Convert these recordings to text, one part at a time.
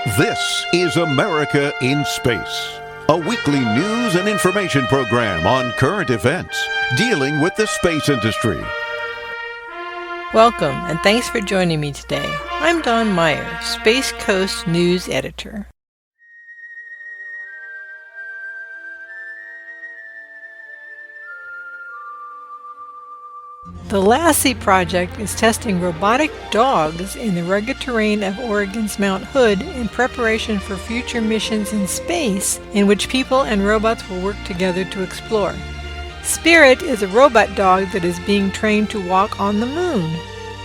This is America in Space, a weekly news and information program on current events dealing with the space industry. Welcome, and thanks for joining me today. I'm Dawn Meyer, Space Coast News Editor. The LASSIE project is testing robotic dogs in the rugged terrain of Oregon's Mount Hood in preparation for future missions in space in which people and robots will work together to explore. Spirit is a robot dog that is being trained to walk on the moon.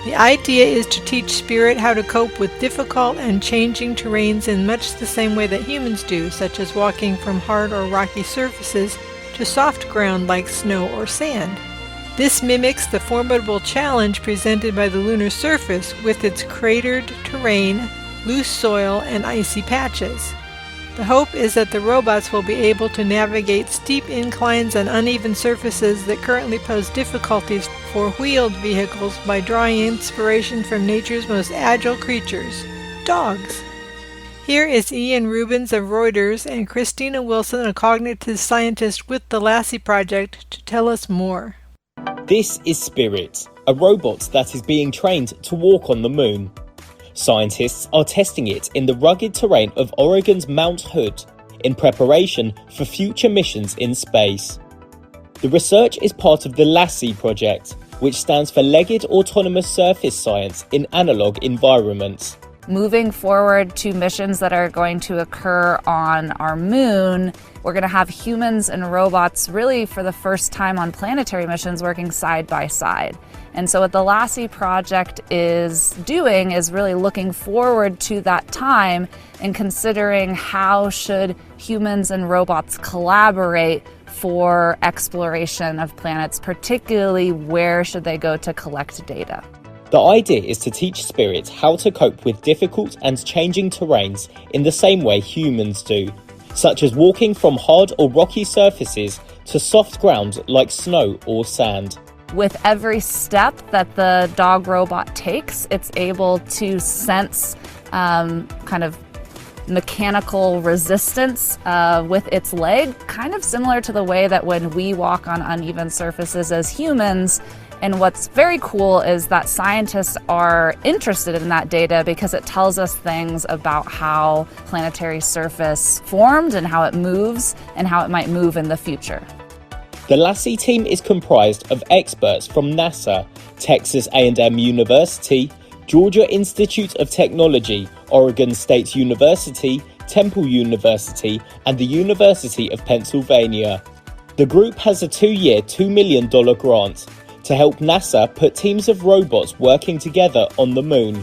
The idea is to teach Spirit how to cope with difficult and changing terrains in much the same way that humans do, such as walking from hard or rocky surfaces to soft ground like snow or sand. This mimics the formidable challenge presented by the lunar surface with its cratered terrain, loose soil, and icy patches. The hope is that the robots will be able to navigate steep inclines and uneven surfaces that currently pose difficulties for wheeled vehicles by drawing inspiration from nature's most agile creatures, dogs. Here is Ian Rubens of Reuters and Christina Wilson, a cognitive scientist with the LASSIE project, to tell us more. This is Spirit, a robot that is being trained to walk on the moon. Scientists are testing it in the rugged terrain of Oregon's Mount Hood in preparation for future missions in space. The research is part of the LASSIE project, which stands for Legged Autonomous Surface Science in Analog Environments. Moving forward to missions that are going to occur on our moon, we're going to have humans and robots really for the first time on planetary missions working side by side. And so what the LASSIE project is doing is really looking forward to that time and considering how should humans and robots collaborate for exploration of planets, particularly where should they go to collect data. The idea is to teach Spirit how to cope with difficult and changing terrains in the same way humans do, such as walking from hard or rocky surfaces to soft ground like snow or sand. With every step that the dog robot takes, it's able to sense kind of mechanical resistance with its leg, kind of similar to the way that when we walk on uneven surfaces as humans. And what's very cool is that scientists are interested in that data because it tells us things about how planetary surface formed and how it moves and how it might move in the future. The LASSIE team is comprised of experts from NASA, Texas A&M University, Georgia Institute of Technology, Oregon State University, Temple University, and the University of Pennsylvania. The group has a 2-year, $2 million grant to help NASA put teams of robots working together on the moon.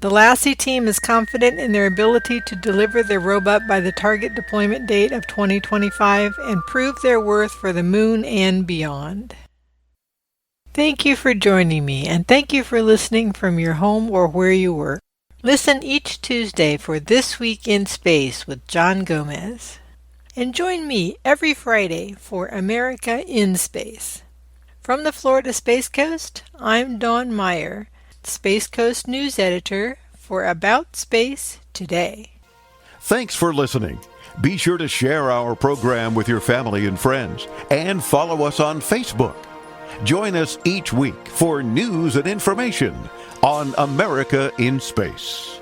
The LASSIE team is confident in their ability to deliver their robot by the target deployment date of 2025 and prove their worth for the moon and beyond. Thank you for joining me, and thank you for listening from your home or where you work. Listen each Tuesday for This Week in Space with John Gomez. And join me every Friday for America in Space. From the Florida Space Coast, I'm Dawn Meyer, Space Coast News Editor for About Space Today. Thanks for listening. Be sure to share our program with your family and friends and follow us on Facebook. Join us each week for news and information on America in Space.